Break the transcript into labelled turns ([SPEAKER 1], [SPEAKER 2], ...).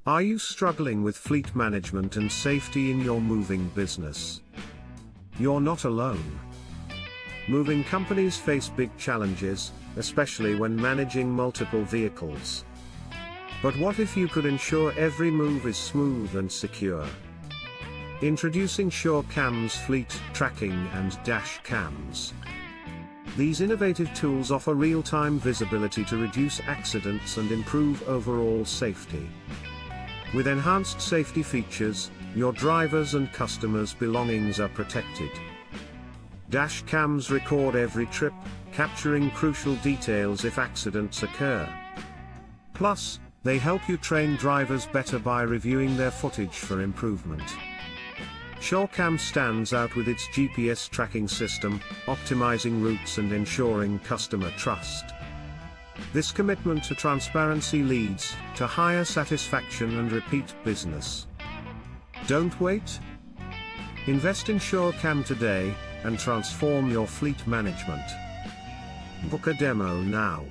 [SPEAKER 1] Are you struggling with fleet management and safety in your moving business? You're not alone. Moving companies face big challenges, especially when managing multiple vehicles. But what if you could ensure every move is smooth and secure? Introducing SureCam's fleet tracking and dash cams. These innovative tools offer real-time visibility to reduce accidents and improve overall safety. With enhanced safety features, your drivers' and customers' belongings are protected. Dash cams record every trip, capturing crucial details if accidents occur. Plus, they help you train drivers better by reviewing their footage for improvement. SureCam stands out with its GPS tracking system, optimizing routes and ensuring customer trust. This commitment to transparency leads to higher satisfaction and repeat business. Don't wait. Invest in SureCam today and transform your fleet management. Book a demo now.